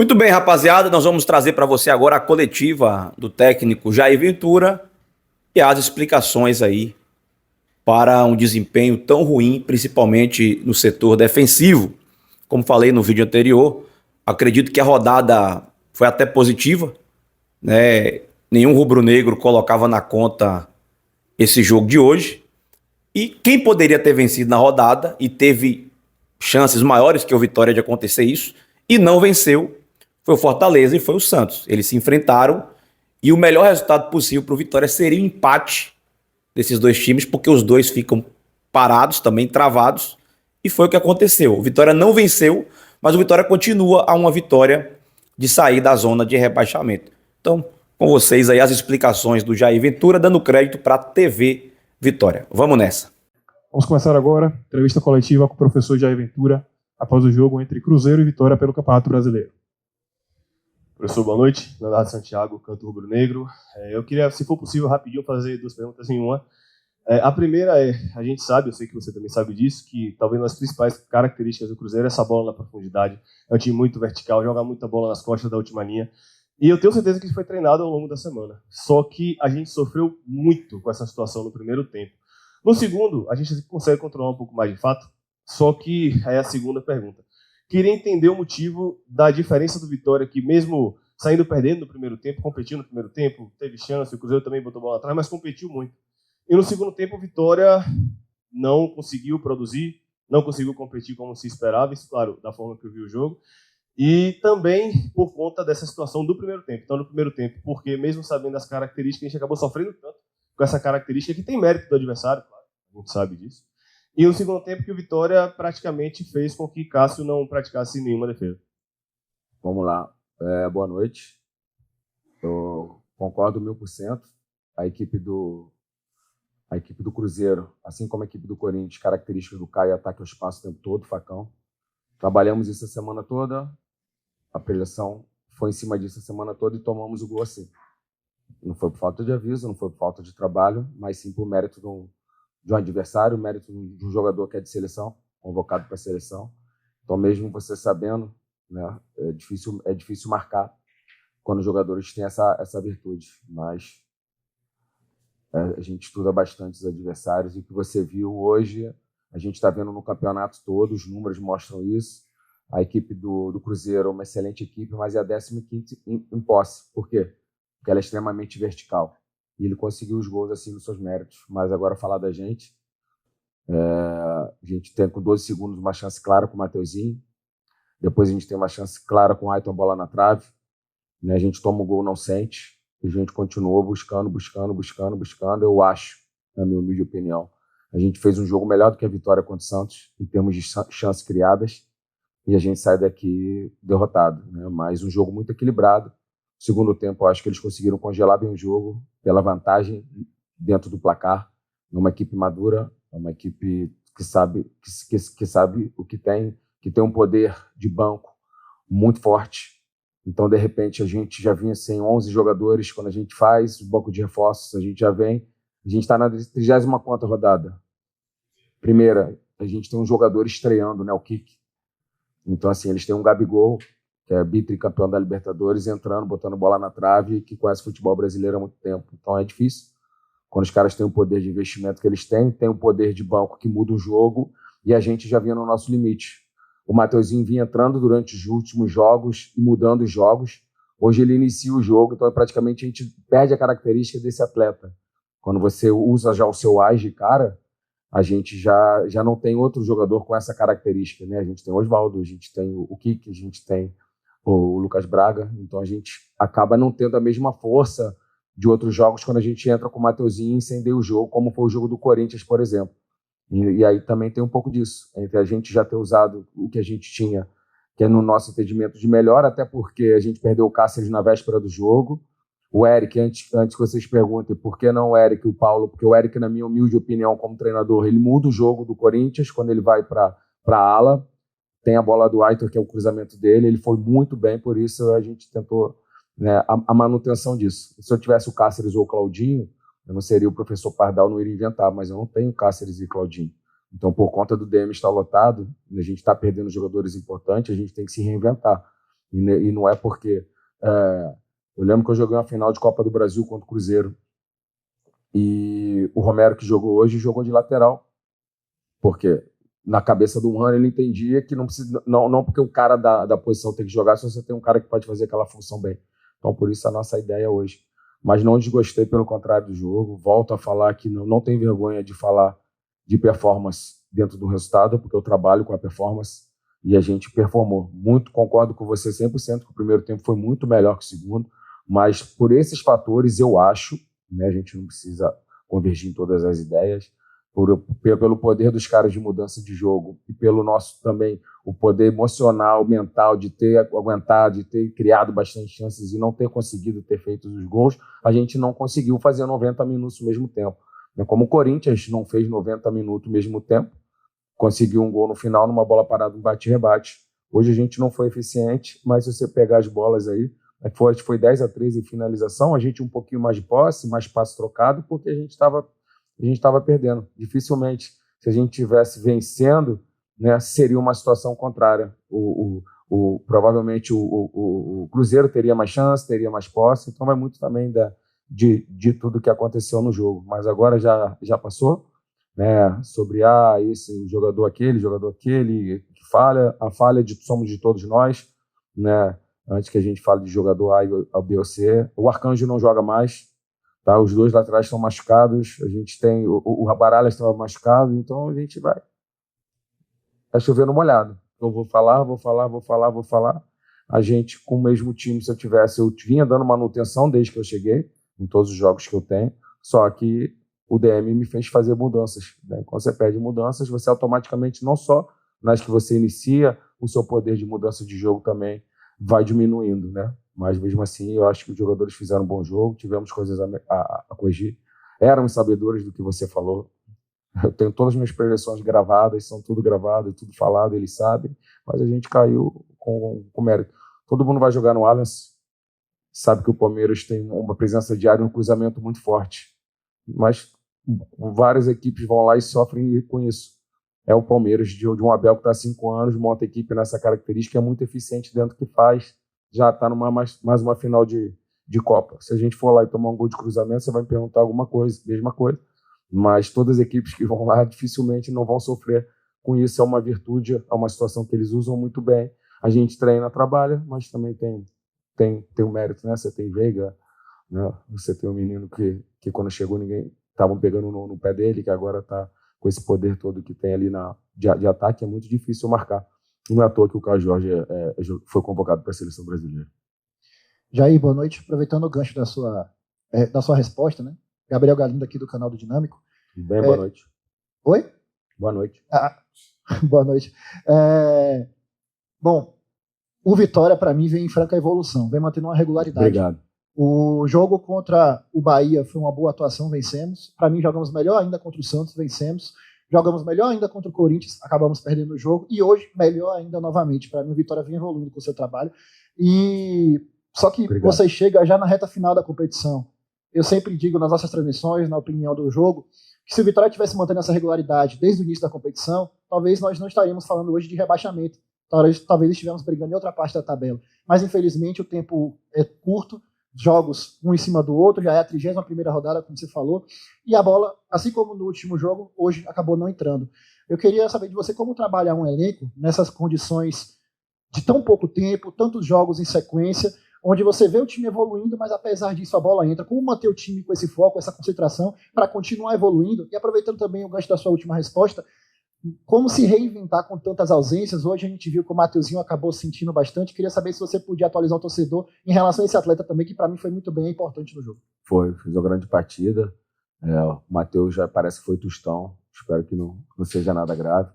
Muito bem, rapaziada, nós vamos trazer para você agora a coletiva do técnico Jair Ventura e as explicações aí para um desempenho tão ruim, principalmente no setor defensivo. Como falei no vídeo anterior, acredito que a rodada foi até positiva, né? Nenhum rubro-negro colocava na conta esse jogo de hoje. E quem poderia ter vencido na rodada e teve chances maiores que o Vitória de acontecer isso e não venceu foi o Fortaleza e foi o Santos. Eles se enfrentaram e o melhor resultado possível para o Vitória seria o empate desses dois times, porque os dois ficam parados, também travados, e foi o que aconteceu. O Vitória não venceu, mas o Vitória continua a uma vitória de sair da zona de rebaixamento. Então, com vocês aí as explicações do Jair Ventura, dando crédito para a TV Vitória. Vamos nessa. Vamos começar agora, entrevista coletiva com o professor Jair Ventura, após o jogo entre Cruzeiro e Vitória pelo Campeonato Brasileiro. Professor, boa noite. Leonardo Santiago, Canto Rubro Negro. Eu queria, se for possível, rapidinho fazer duas perguntas em uma. A primeira é, a gente sabe, eu sei que você também sabe disso, que talvez uma das principais características do Cruzeiro é essa bola na profundidade. É um time muito vertical, joga muita bola nas costas da última linha. E eu tenho certeza que isso foi treinado ao longo da semana. Só que a gente sofreu muito com essa situação no primeiro tempo. No segundo, a gente consegue controlar um pouco mais de fato, só que é a segunda pergunta. Queria entender o motivo da diferença do Vitória, que mesmo saindo perdendo no primeiro tempo, competiu no primeiro tempo, teve chance, o Cruzeiro também botou bola atrás, mas competiu muito. E no segundo tempo, o Vitória não conseguiu produzir, não conseguiu competir como se esperava, isso, claro, da forma que eu vi o jogo, e também por conta dessa situação do primeiro tempo. Então, no primeiro tempo, porque mesmo sabendo as características, a gente acabou sofrendo tanto com essa característica que tem mérito do adversário, claro, a gente sabe disso. E no segundo tempo que o Vitória praticamente fez com que Cássio não praticasse nenhuma defesa. Vamos lá. Boa noite. Eu concordo 1000%. A equipe do Cruzeiro, assim como a equipe do Corinthians, característica do Caio, ataque ao espaço o tempo todo, facão. Trabalhamos isso a semana toda, a projeção foi em cima disso a semana toda e tomamos o gol assim. Não foi por falta de aviso, não foi por falta de trabalho, mas sim por mérito de um adversário, mérito de um jogador que é de seleção, convocado para a seleção. Então, mesmo você sabendo, né, é difícil marcar quando os jogadores têm essa virtude, mas a gente estuda bastante os adversários e o que você viu hoje, a gente está vendo no campeonato todo, os números mostram isso. A equipe do Cruzeiro é uma excelente equipe, mas é a 15ª em posse. Por quê? Porque ela é extremamente vertical. E ele conseguiu os gols assim nos seus méritos. Mas agora falar da gente, a gente tem com 12 segundos uma chance clara com o Mateuzinho. Depois a gente tem uma chance clara com o Aiton, bola na trave. Né? A gente toma o gol, não sente. E a gente continuou buscando. Eu acho, na minha humilde opinião, a gente fez um jogo melhor do que a vitória contra o Santos, em termos de chances criadas. E a gente sai daqui derrotado. Né? Mas um jogo muito equilibrado. Segundo tempo, eu acho que eles conseguiram congelar bem o jogo pela vantagem dentro do placar. É uma equipe madura, é uma equipe que sabe o que tem um poder de banco muito forte. Então, de repente, a gente já vinha sem 11 jogadores. Quando a gente faz o banco de reforços, a gente já vem. A gente está na 34ª rodada. Primeira, a gente tem um jogador estreando, né, o Kik. Então, assim, eles têm um Gabigol, que é bicampeão da Libertadores, entrando, botando bola na trave, que conhece futebol brasileiro há muito tempo. Então é difícil. Quando os caras têm o poder de investimento que eles têm o poder de banco que muda o jogo, e a gente já vinha no nosso limite. O Mateuzinho vinha entrando durante os últimos jogos e mudando os jogos. Hoje ele inicia o jogo, então praticamente a gente perde a característica desse atleta. Quando você usa já o seu AIS de cara, a gente já não tem outro jogador com essa característica. Né? A gente tem o Osvaldo, a gente tem o Kik, a gente tem o Lucas Braga, então a gente acaba não tendo a mesma força de outros jogos quando a gente entra com o Mateuzinho e incendeia o jogo, como foi o jogo do Corinthians, por exemplo. E aí também tem um pouco disso, entre a gente já ter usado o que a gente tinha, que é no nosso entendimento de melhor, até porque a gente perdeu o Cáceres na véspera do jogo. O Eric, antes que vocês perguntem por que não o Eric e o Paulo, porque o Eric, na minha humilde opinião como treinador, ele muda o jogo do Corinthians quando ele vai para a ala. Tem a bola do Aitor, que é o cruzamento dele, ele foi muito bem, por isso a gente tentou, né, a manutenção disso. Se eu tivesse o Cáceres ou o Claudinho, eu não seria o professor Pardal, não iria inventar, mas eu não tenho Cáceres e Claudinho. Então, por conta do DM estar lotado, a gente está perdendo jogadores importantes, a gente tem que se reinventar. E não é porque... eu lembro que eu joguei uma final de Copa do Brasil contra o Cruzeiro, e o Romero, que jogou hoje, jogou de lateral, porque na cabeça do Juan ele entendia que não precisa, não porque o cara da posição tem que jogar, se você tem um cara que pode fazer aquela função bem. Então, por isso a nossa ideia hoje. Mas não desgostei, pelo contrário do jogo. Volto a falar que não tenho vergonha de falar de performance dentro do resultado, porque eu trabalho com a performance e a gente performou. Concordo com você 100% que o primeiro tempo foi muito melhor que o segundo, mas por esses fatores eu acho, né, a gente não precisa convergir em todas as ideias, pelo poder dos caras de mudança de jogo e pelo nosso também o poder emocional, mental, de ter aguentado, de ter criado bastante chances e não ter conseguido ter feito os gols, a gente não conseguiu fazer 90 minutos ao mesmo tempo. Como o Corinthians não fez 90 minutos ao mesmo tempo, conseguiu um gol no final numa bola parada, um bate-rebate. Hoje a gente não foi eficiente, mas se você pegar as bolas aí, foi 10-13 em finalização, a gente um pouquinho mais de posse, mais passe trocado, porque a gente estava perdendo. Dificilmente, se a gente estivesse vencendo, né, seria uma situação contrária. Provavelmente o Cruzeiro teria mais chance, teria mais posse, então vai muito também de tudo que aconteceu no jogo. Mas agora já passou, né, sobre esse jogador aquele que falha, a falha somos de todos nós, né, antes que a gente fale de jogador A, B ou C. O Arcanjo não joga mais, tá? Os dois laterais estão machucados, a gente tem o Baralhas estava machucado, então a gente vai chovendo molhado. Eu vou falar. A gente, com o mesmo time, eu vinha dando manutenção desde que eu cheguei, em todos os jogos que eu tenho, só que o DM me fez fazer mudanças, né? Quando você pede mudanças, você automaticamente, não só nas que você inicia, o seu poder de mudança de jogo também vai diminuindo, né? Mas mesmo assim, eu acho que os jogadores fizeram um bom jogo, tivemos coisas a corrigir, éramos sabedores do que você falou. Eu tenho todas as minhas projeções gravadas, são tudo gravado, tudo falado, eles sabem, mas a gente caiu com mérito. Todo mundo vai jogar no Allianz, sabe que o Palmeiras tem uma presença diária, um cruzamento muito forte, mas várias equipes vão lá e sofrem com isso. É o Palmeiras de um Abel que está há 5 anos, monta equipe nessa característica, é muito eficiente dentro do que faz, já está mais uma final de Copa. Se a gente for lá e tomar um gol de cruzamento, você vai me perguntar alguma coisa, mesma coisa, mas todas as equipes que vão lá dificilmente não vão sofrer com isso. É uma virtude, é uma situação que eles usam muito bem. A gente treina, trabalha, mas também tem um mérito, né? Você tem Veiga, né? Você tem um menino que quando chegou ninguém estavam pegando no pé dele, que agora está com esse poder todo que tem ali de ataque, é muito difícil marcar. Não é à toa que o Carlos Jorge foi convocado para a seleção brasileira. Jair, boa noite. Aproveitando o gancho da sua resposta, né? Gabriel Galindo aqui do canal do Dinâmico. Bem, boa noite. Oi? Boa noite. Boa noite. Bom, o Vitória, para mim, vem em franca evolução, vem mantendo uma regularidade. Obrigado. O jogo contra o Bahia foi uma boa atuação, vencemos. Para mim, jogamos melhor ainda contra o Santos, vencemos. Jogamos melhor ainda contra o Corinthians, acabamos perdendo o jogo. E hoje, melhor ainda novamente. Para mim, o Vitória vem evoluindo com o seu trabalho. Só que Obrigado. Você chega já na reta final da competição. Eu sempre digo nas nossas transmissões, na opinião do jogo, que se o Vitória tivesse mantendo essa regularidade desde o início da competição, talvez nós não estaríamos falando hoje de rebaixamento. Talvez estivéssemos brigando em outra parte da tabela. Mas, infelizmente, o tempo é curto, jogos um em cima do outro, já é a 31ª rodada, como você falou, e a bola, assim como no último jogo, hoje acabou não entrando. Eu queria saber de você como trabalhar um elenco nessas condições de tão pouco tempo, tantos jogos em sequência, onde você vê o time evoluindo, mas apesar disso a bola entra. Como manter o time com esse foco, essa concentração, para continuar evoluindo? E aproveitando também o gancho da sua última resposta, como se reinventar com tantas ausências? Hoje a gente viu que o Mateuzinho acabou sentindo bastante. Queria saber se você podia atualizar o torcedor em relação a esse atleta também, que para mim foi muito bem importante no jogo. Fez uma grande partida. O Matheus já parece que foi tostão. Espero que não seja nada grave.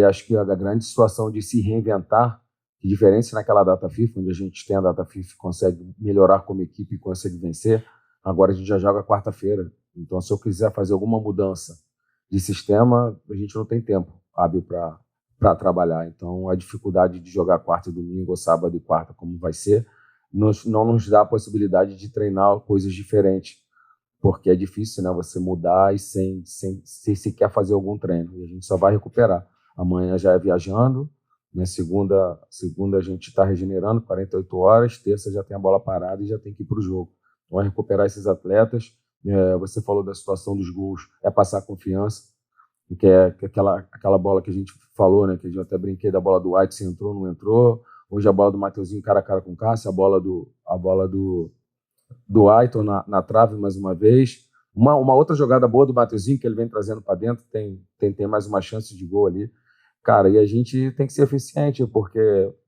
Acho que a grande situação de se reinventar, que diferença naquela data FIFA, onde a gente tem a data FIFA e consegue melhorar como equipe e consegue vencer, agora a gente já joga quarta-feira. Então, se eu quiser fazer alguma mudança de sistema, a gente não tem tempo hábil para trabalhar. Então, a dificuldade de jogar quarta e domingo, ou sábado e quarta, como vai ser, não nos dá a possibilidade de treinar coisas diferentes, porque é difícil, né, você mudar e sem sequer fazer algum treino. E a gente só vai recuperar. Amanhã já é viajando, Né? Segunda a gente está regenerando 48 horas, terça já tem a bola parada e já tem que ir para o jogo. Então é recuperar esses atletas. Você falou da situação dos gols, é passar confiança, que é aquela bola que a gente falou, né? Que eu até brinquei da bola do White, se entrou ou não entrou. Hoje a bola do Mateuzinho cara a cara com o Cássio, a bola do Aiton na trave mais uma vez. Uma outra jogada boa do Mateuzinho que ele vem trazendo para dentro, tem mais uma chance de gol ali. Cara, e a gente tem que ser eficiente, porque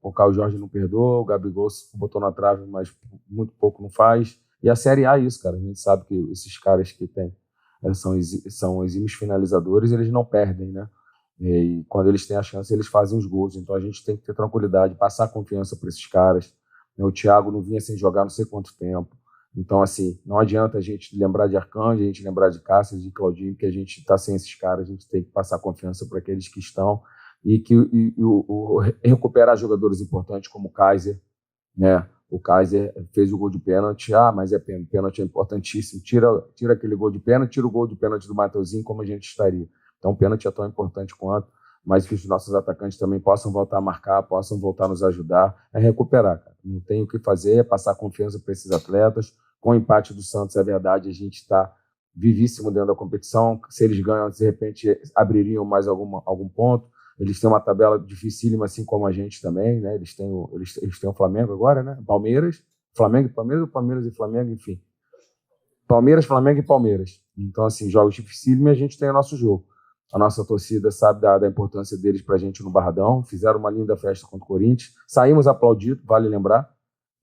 o Caio Jorge não perdoa, o Gabigol botou na trave, mas muito pouco não faz. E a Série A é isso, cara. A gente sabe que esses caras que tem são exímios finalizadores, eles não perdem, né? E quando eles têm a chance, eles fazem os gols. Então a gente tem que ter tranquilidade, passar confiança para esses caras. O Thiago não vinha sem jogar não sei quanto tempo. Então, assim, não adianta a gente lembrar de Arcanjo, a gente lembrar de Cássio, de Claudinho, que a gente está sem esses caras, a gente tem que passar confiança para aqueles que estão e recuperar jogadores importantes como o Kaiser, né? O Kaiser fez o gol de pênalti, mas pênalti é importantíssimo. Tira aquele gol de pênalti, tira o gol de pênalti do Mateuzinho, como a gente estaria. Então, o pênalti é tão importante quanto, mas que os nossos atacantes também possam voltar a marcar, possam voltar a nos ajudar, é recuperar, cara. Não tem o que fazer, é passar confiança para esses atletas. Com o empate do Santos, é verdade, a gente está vivíssimo dentro da competição. Se eles ganham, de repente, abririam mais algum ponto. Eles têm uma tabela dificílima, assim como a gente também, né? Eles têm o Flamengo agora, né? Flamengo e Palmeiras, ou Palmeiras e Flamengo, enfim. Palmeiras, Flamengo e Palmeiras. Então, assim, jogos dificílimos e a gente tem o nosso jogo. A nossa torcida sabe da importância deles pra gente no Barradão. Fizeram uma linda festa contra o Corinthians. Saímos aplaudidos, vale lembrar,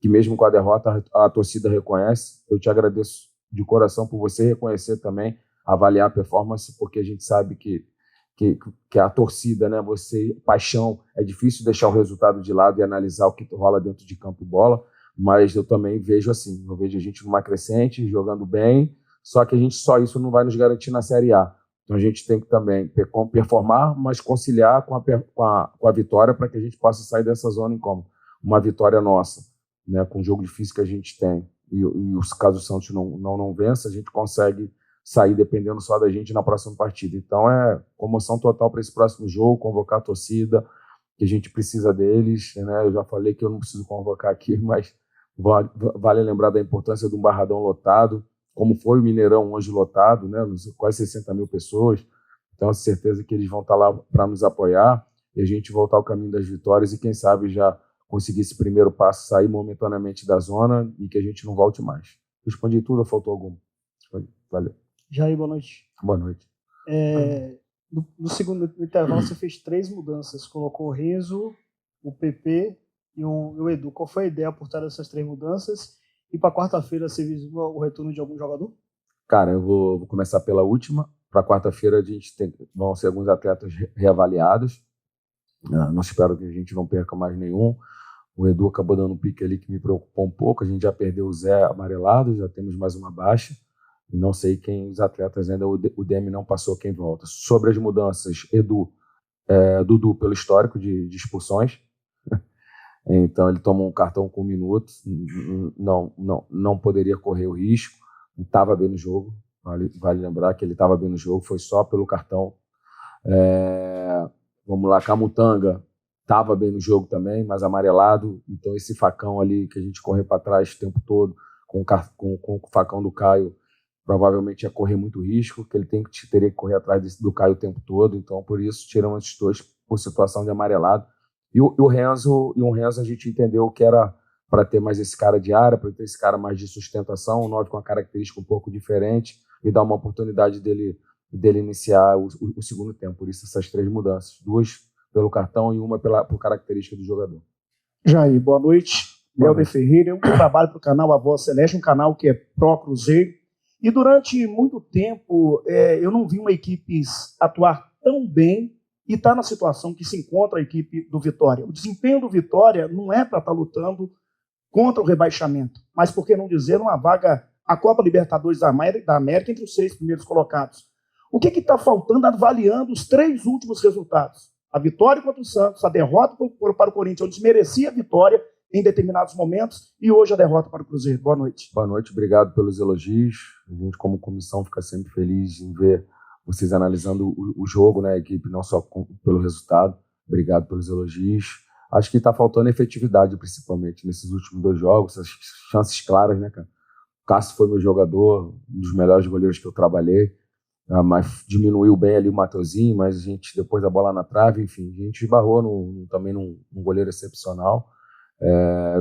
que mesmo com a derrota, a torcida reconhece. Eu te agradeço de coração por você reconhecer também, avaliar a performance, porque a gente sabe que a torcida, né, paixão, é difícil deixar o resultado de lado e analisar o que rola dentro de campo e bola, mas eu também vejo assim, eu vejo a gente numa crescente, jogando bem, só que só isso não vai nos garantir na Série A. Então a gente tem que também performar, mas conciliar com a vitória para que a gente possa sair dessa zona em como uma vitória nossa, né, com o jogo difícil que a gente tem. E caso o Santos não vença, a gente consegue sair dependendo só da gente na próxima partida. Então é comoção total para esse próximo jogo, convocar a torcida, que a gente precisa deles, né? Eu já falei que eu não preciso convocar aqui, mas vale lembrar da importância de um Barradão lotado, como foi o Mineirão hoje lotado, né? Quase 60 mil pessoas. Então, é certeza que eles vão estar lá para nos apoiar e a gente voltar ao caminho das vitórias e, quem sabe, já conseguir esse primeiro passo, sair momentaneamente da zona e que a gente não volte mais. Respondi tudo ou faltou alguma? Valeu. Jair, boa noite. Boa noite. No segundo intervalo, você fez 3 mudanças. Colocou o Renzo, o PP e o Edu. Qual foi a ideia por trás dessas 3 mudanças? E para quarta-feira, você vislumbra o retorno de algum jogador? Cara, eu vou começar pela última. Para quarta-feira, vão ser alguns atletas reavaliados. Não espero que a gente não perca mais nenhum. O Edu acabou dando um pique ali que me preocupou um pouco. A gente já perdeu o Zé amarelado, já temos mais uma baixa. E não sei quem os atletas ainda, o DM não passou quem volta. Sobre as mudanças, Dudu pelo histórico de expulsões. Então ele tomou um cartão com 1 minuto, não poderia correr o risco, estava bem no jogo, vale lembrar que ele estava bem no jogo, foi só pelo cartão. Vamos lá, Camutanga estava bem no jogo também, mas amarelado, então esse facão ali que a gente correu para trás o tempo todo, com o facão do Caio, provavelmente ia correr muito risco, que ele teria que correr atrás do Caio o tempo todo, então por isso tiramos esses 2 por situação de amarelado. E o Renzo a gente entendeu que era para ter mais esse cara de área, para ter esse cara mais de sustentação, um 9 com uma característica um pouco diferente e dar uma oportunidade dele iniciar o segundo tempo. Por isso essas 3 mudanças, 2 pelo cartão e uma por característica do jogador. Jair, boa noite. Helder Ferreira, eu trabalho para o canal A Voz Celeste, um canal que é pró-Cruzeiro. E durante muito tempo eu não vi uma equipe atuar tão bem e está na situação que se encontra a equipe do Vitória. O desempenho do Vitória não é para estar lutando contra o rebaixamento, mas, por que não dizer, uma vaga à Copa Libertadores da América entre os 6 primeiros colocados. O que está faltando avaliando os 3 últimos resultados? A vitória contra o Santos, a derrota para o Corinthians, onde desmerecia a vitória em determinados momentos, e hoje a derrota para o Cruzeiro. Boa noite. Boa noite, obrigado pelos elogios. A gente, como comissão, fica sempre feliz em ver vocês analisando o jogo, né, a equipe, não só pelo resultado. Obrigado pelos elogios. Acho que está faltando efetividade, principalmente, nesses últimos 2 jogos, essas chances claras, né, cara? O Cássio foi meu jogador, um dos melhores goleiros que eu trabalhei, mas diminuiu bem ali o Mateuzinho, mas a gente, depois da bola na trave, enfim, a gente esbarrou também num goleiro excepcional.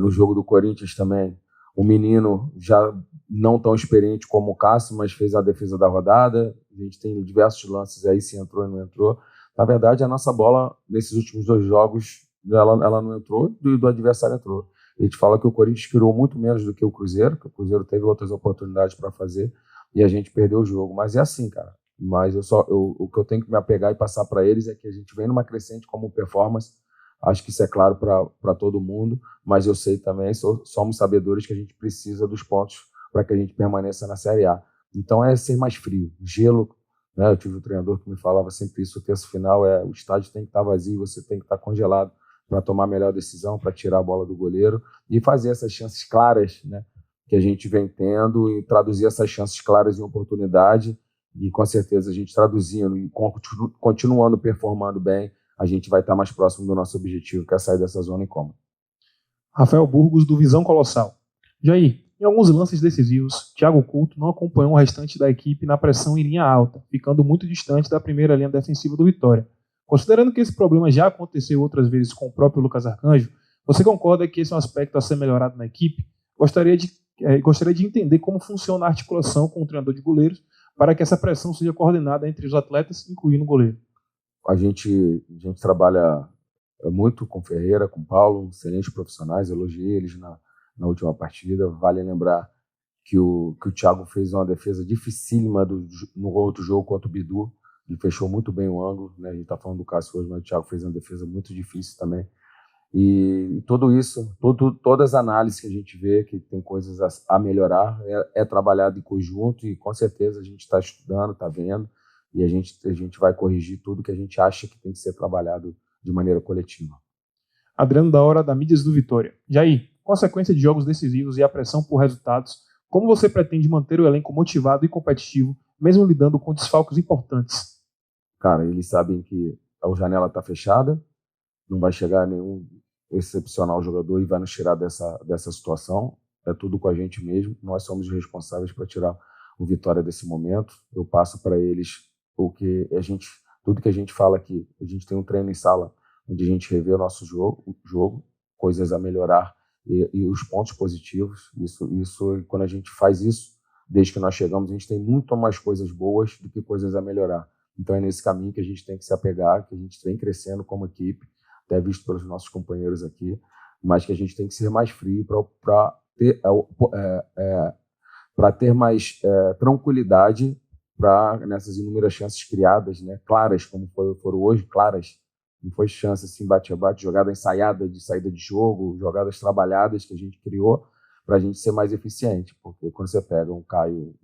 No jogo do Corinthians também, o menino já não tão experiente como o Cássio, mas fez a defesa da rodada. A gente tem diversos lances aí, se entrou e não entrou. Na verdade, a nossa bola, nesses últimos 2 jogos, ela não entrou e do adversário entrou. A gente fala que o Corinthians criou muito menos do que o Cruzeiro, que o Cruzeiro teve outras oportunidades para fazer e a gente perdeu o jogo. Mas é assim, cara. Mas o que eu tenho que me apegar e passar para eles é que a gente vem numa crescente como performance. Acho que isso é claro para todo mundo, mas eu sei também, somos sabedores que a gente precisa dos pontos para que a gente permaneça na Série A. Então é ser mais frio, gelo, né? Eu tive um treinador que me falava sempre isso, o terço final o estádio tem que estar vazio, você tem que estar congelado para tomar a melhor decisão, para tirar a bola do goleiro e fazer essas chances claras, né, que a gente vem tendo e traduzir essas chances claras em oportunidade e com certeza a gente traduzindo e continuando performando bem, a gente vai estar mais próximo do nosso objetivo, que é sair dessa zona incômoda. Rafael Burgos, do Visão Colossal. Jair, em alguns lances decisivos, Thiago Couto não acompanhou o restante da equipe na pressão em linha alta, ficando muito distante da primeira linha defensiva do Vitória. Considerando que esse problema já aconteceu outras vezes com o próprio Lucas Arcanjo, você concorda que esse é um aspecto a ser melhorado na equipe? Gostaria de entender como funciona a articulação com o treinador de goleiros para que essa pressão seja coordenada entre os atletas, incluindo o goleiro. A gente trabalha muito com o Ferreira, com o Paulo, excelentes profissionais, elogiei eles na última partida. Vale lembrar que o Thiago fez uma defesa dificílima no outro jogo contra o Bidu. Ele fechou muito bem o ângulo, né? A gente está falando do Cássio hoje, mas o Thiago fez uma defesa muito difícil também. E tudo isso, todas as análises que a gente vê que tem coisas a melhorar, é trabalhado em conjunto e com certeza a gente está estudando, está vendo, e a gente vai corrigir tudo que a gente acha que tem que ser trabalhado de maneira coletiva. Adriano da Hora, da Mídias do Vitória. Jair, com a sequência de jogos decisivos e a pressão por resultados, como você pretende manter o elenco motivado e competitivo, mesmo lidando com desfalques importantes? Cara, eles sabem que a janela está fechada, não vai chegar nenhum excepcional jogador e vai nos tirar dessa situação. É tudo com a gente mesmo. Nós somos os responsáveis para tirar o Vitória desse momento. Eu passo para eles tudo que a gente fala aqui. A gente tem um treino em sala onde a gente revê o nosso jogo, coisas a melhorar e os pontos positivos. Isso, quando a gente faz isso, desde que nós chegamos, a gente tem muito mais coisas boas do que coisas a melhorar. Então é nesse caminho que a gente tem que se apegar, que a gente vem crescendo como equipe, até visto pelos nossos companheiros aqui, mas que a gente tem que ser mais frio para ter mais tranquilidade nessas inúmeras chances criadas, né, claras, como foram hoje, claras. Não foi chance assim, bate-a-bate, jogada ensaiada de saída de jogo, jogadas trabalhadas que a gente criou para a gente ser mais eficiente, porque quando você pega um Caio,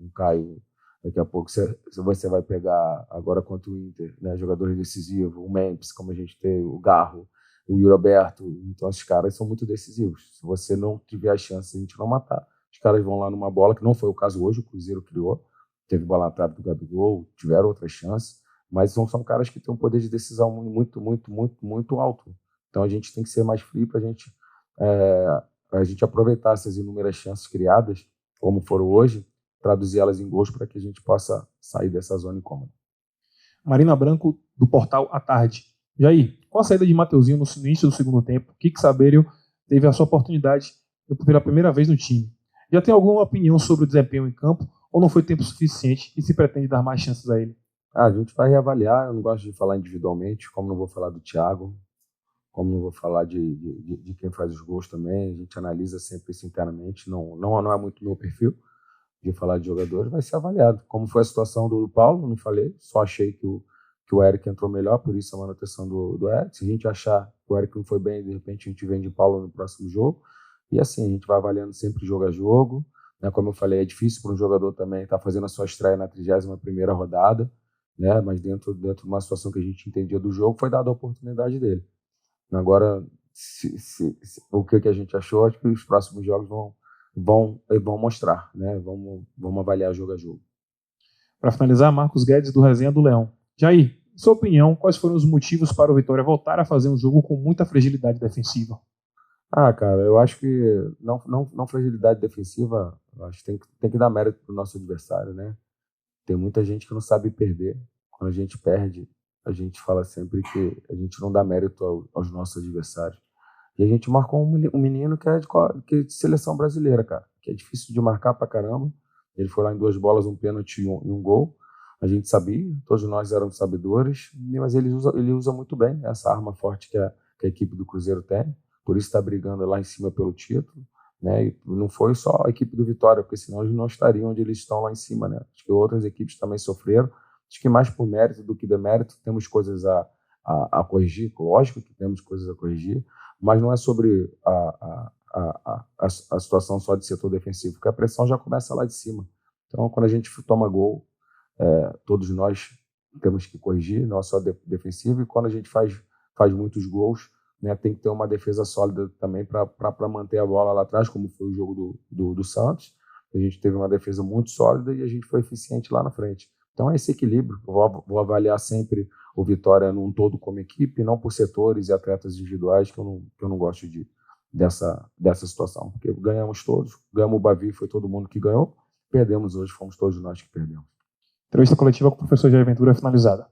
daqui a pouco você vai pegar agora contra o Inter, né, jogadores decisivos, o Memphis, como a gente tem, o Garro, o Yuri Alberto, então esses caras são muito decisivos. Se você não tiver a chance de a gente não matar, os caras vão lá numa bola, que não foi o caso hoje, o Cruzeiro criou, teve bola na trave do Gabigol, tiveram outras chances, mas são caras que têm um poder de decisão muito, muito, muito, muito alto. Então a gente tem que ser mais frio para a gente aproveitar essas inúmeras chances criadas, como foram hoje, traduzir elas em gols para que a gente possa sair dessa zona incômoda. Marina Branco, do portal À Tarde. Jair, com a saída de Mateuzinho no início do segundo tempo, Kiko Saberio teve a sua oportunidade pela primeira vez no time. Já tem alguma opinião sobre o desempenho em campo ou não foi tempo suficiente e se pretende dar mais chances a ele? A gente vai reavaliar, eu não gosto de falar individualmente, como não vou falar do Thiago, como não vou falar de quem faz os gols também, a gente analisa sempre isso internamente, não é muito meu perfil de falar de jogadores, vai ser avaliado. Como foi a situação do Paulo, não falei, só achei que o Eric entrou melhor, por isso a manutenção do Eric. Se a gente achar que o Eric não foi bem, de repente a gente vende Paulo no próximo jogo, e assim, a gente vai avaliando sempre jogo a jogo, né? Como eu falei, é difícil para um jogador também estar fazendo a sua estreia na 31ª rodada, né? Mas dentro de uma situação que a gente entendia do jogo, foi dada a oportunidade dele. Agora, o que a gente achou, acho que os próximos jogos vão mostrar, né? Vamos avaliar jogo a jogo. Para finalizar, Marcos Guedes, do Resenha do Leão. Jair, Em sua opinião, quais foram os motivos para o Vitória voltar a fazer um jogo com muita fragilidade defensiva? Cara, eu acho que não fragilidade defensiva, eu acho que tem que dar mérito pro nosso adversário, né? Tem muita gente que não sabe perder. Quando a gente perde, a gente fala sempre que a gente não dá mérito aos nossos adversários. E a gente marcou um menino que é de seleção brasileira, cara, que é difícil de marcar pra caramba. Ele foi lá em 2 bolas, um pênalti e um gol. A gente sabia, todos nós éramos sabedores, mas ele usa muito bem essa arma forte que a equipe do Cruzeiro tem. Por isso está brigando lá em cima pelo título, né? E não foi só a equipe do Vitória, porque senão eles não estariam onde eles estão lá em cima, né? Acho que outras equipes também sofreram. Acho que mais por mérito do que demérito, temos coisas a corrigir, lógico que temos coisas a corrigir, mas não é sobre a situação só de setor defensivo, porque a pressão já começa lá de cima. Então, quando a gente toma gol, todos nós temos que corrigir, não é só defensivo, e quando a gente faz muitos gols, né, tem que ter uma defesa sólida também para manter a bola lá atrás, como foi o jogo do Santos. A gente teve uma defesa muito sólida e a gente foi eficiente lá na frente. Então é esse equilíbrio. Eu vou avaliar sempre o Vitória num todo como equipe, não por setores e atletas individuais, que eu não gosto dessa situação. Porque ganhamos todos, ganhamos o Bavi, foi todo mundo que ganhou, perdemos hoje, fomos todos nós que perdemos. Entrevista coletiva com o professor Jair Ventura finalizada.